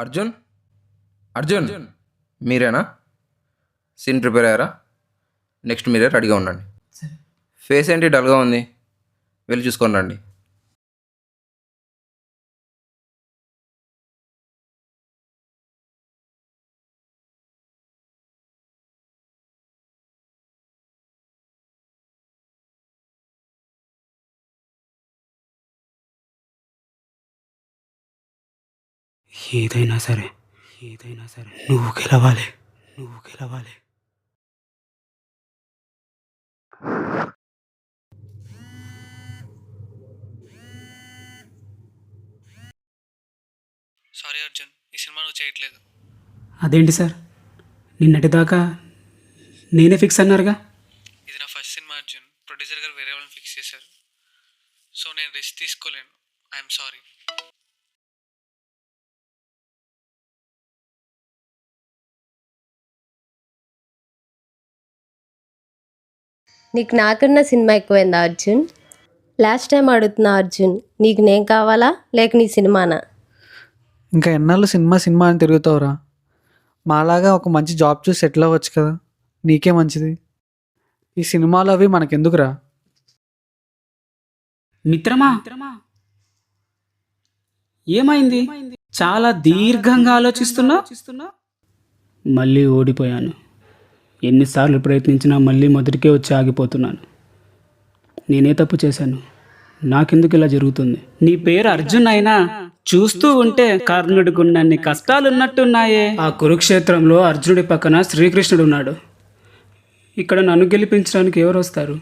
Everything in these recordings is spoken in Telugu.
అర్జున్ అర్జున్ మీరేనా? సీన్ ప్రిపేర్ అయ్యారా? నెక్స్ట్ మీరే రెడీగా ఉండండి. ఫేస్ ఏంటి డల్గా ఉంది? వెళ్ళి చూసుకొని రండి. ఏదైనా సరే నువ్వు గెలవాలి. సారీ అర్జున్, ఈ సినిమా నువ్వు చేయట్లేదు. అదేంటి సార్, నిన్నటిదాకా నేనే ఫిక్స్ అన్నారుగా. ఇది నా ఫస్ట్ సినిమా అర్జున్. ప్రొడ్యూసర్ గారు వేరే వాళ్ళని ఫిక్స్ చేశారు. సో నేను రిస్క్ తీసుకోలేను. I'm sorry. నీకు నాకన్నా సినిమా ఎక్కువైందా అర్జున్? లాస్ట్ టైం అడుగుతున్నా అర్జున్, నీకు నేను కావాలా లేక నీ సినిమానా? ఇంకా ఎన్నాళ్ళు సినిమా అని తిరుగుతావురా? మాలాగా ఒక మంచి జాబ్ చూసి సెటిల్ అవ్వచ్చు కదా, నీకే మంచిది. ఈ సినిమాలు అవి మనకెందుకురా? మిత్రమా, ఏమైంది? చాలా దీర్ఘంగా ఆలోచిస్తున్నా. మళ్ళీ ఓడిపోయాను. ఎన్నిసార్లు ప్రయత్నించినా మళ్ళీ మొదటికే వచ్చి ఆగిపోతున్నాను. నేనే తప్పు చేశాను? నాకెందుకు ఇలా జరుగుతుంది? నీ పేరు అర్జున్ అయినా చూస్తూ ఉంటే కర్ణుడికున్నన్ని కష్టాలున్నట్టున్నాయే. ఆ కురుక్షేత్రంలో అర్జునుడి పక్కన శ్రీకృష్ణుడు ఉన్నాడు. ఇక్కడ నన్ను గెలిపించడానికి ఎవరు వస్తారు?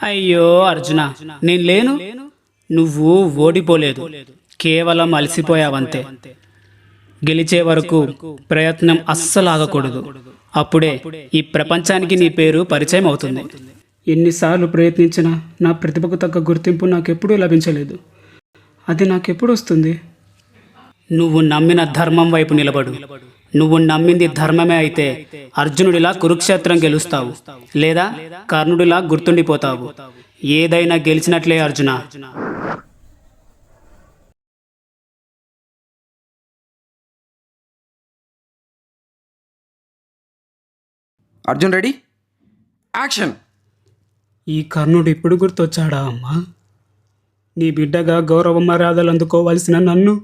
అయ్యో అర్జున, నేను లేను. నువ్వు ఓడిపోలేదు, కేవలం అలసిపోయావంతే. గెలిచే వరకు ప్రయత్నం అస్సలు ఆగకూడదు. అప్పుడే ఈ ప్రపంచానికి నీ పేరు పరిచయం అవుతుంది. ఎన్నిసార్లు ప్రయత్నించినా నా ప్రతిభకు తగ్గ గుర్తింపు నాకెప్పుడూ లభించలేదు. అది నాకెప్పుడు వస్తుంది? నువ్వు నమ్మిన ధర్మం వైపు నిలబడు. నువ్వు నమ్మింది ధర్మమే అయితే అర్జునుడిలా కురుక్షేత్రం గెలుస్తావు, లేదా కర్ణుడిలా గుర్తుండిపోతావు. ఏదైనా గెలిచినట్లే అర్జున. Arjun ready, action. ఈ కర్ణుడు ఇప్పుడు గుర్తొచ్చాడా అమ్మా? నీ బిడ్డగా గౌరవ మర్యాదలు అందుకోవాల్సిన నన్ను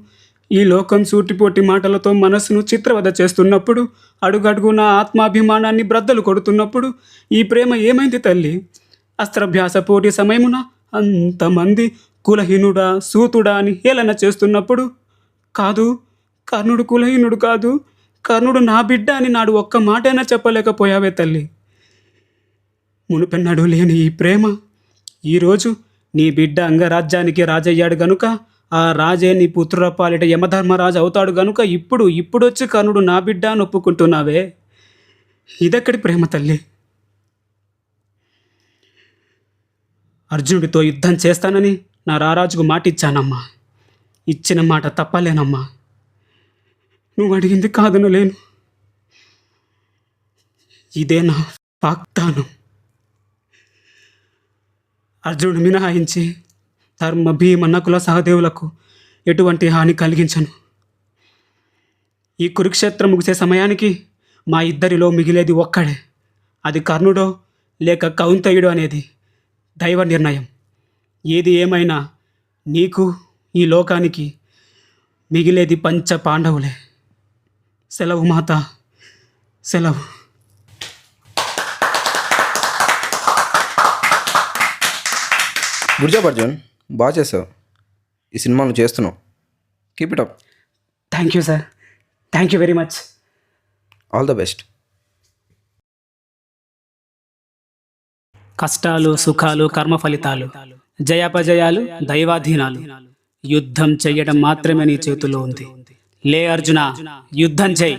ఈ లోకం సూటిపోటి మాటలతో మనసును చిత్రవద చేస్తున్నప్పుడు, అడుగడుగున ఆత్మాభిమానాన్ని బ్రద్దలు కొడుతున్నప్పుడు ఈ ప్రేమ ఏమైంది తల్లి? అస్త్రభ్యాస పోటీ సమయమున అంతమంది కులహీనుడా సూతుడా అని హేళన చేస్తున్నప్పుడు, కాదు కర్ణుడు కులహీనుడు కాదు, కర్ణుడు నా బిడ్డ అని నాడు ఒక్క మాటైనా చెప్పలేకపోయావే తల్లి. మునుపెన్నడూ లేని ఈ ప్రేమ ఈరోజు నీ బిడ్డ అంగరాజ్యానికి రాజయ్యాడు గనుక, ఆ రాజే నీ పుత్రుల పాలిట యమధర్మరాజు అవుతాడు గనుక ఇప్పుడొచ్చి కర్ణుడు నా బిడ్డ అని ఒప్పుకుంటున్నావే. ఇదెక్కడి ప్రేమ తల్లి? అర్జునుడితో యుద్ధం చేస్తానని నా రారాజుకు మాట ఇచ్చానమ్మా. ఇచ్చిన మాట తప్పలేనమ్మా. నువ్వు అడిగింది కాదనలేను. ఇదే నా వాగ్దానం. అర్జునుడు మినహాయించి ధర్మ భీమ నకుల సహదేవులకు ఎటువంటి హాని కలిగించను. ఈ కురుక్షేత్రం ముగిసే సమయానికి మా ఇద్దరిలో మిగిలేది ఒక్కడే. అది కర్ణుడో లేక కౌంతయుడో అనేది దైవ నిర్ణయం. ఏది ఏమైనా నీకు ఈ లోకానికి మిగిలేది పంచ పాండవులే. సెలవు మాత, సెలవు. గుడ్ జాబ్ అర్జున్, బాగా చేసావు. ఈ సినిమాను చేస్తున్నావు. Keep it up. Thank you sir, thank you very much. All the best. కష్టాలు సుఖాలు కర్మ ఫలితాలు, జయాపజయాలు దైవాధీనాలు. యుద్ధం చెయ్యడం మాత్రమే నీ చేతుల్లో ఉంది. లే అర్జున, యుద్ధం చెయ్యి.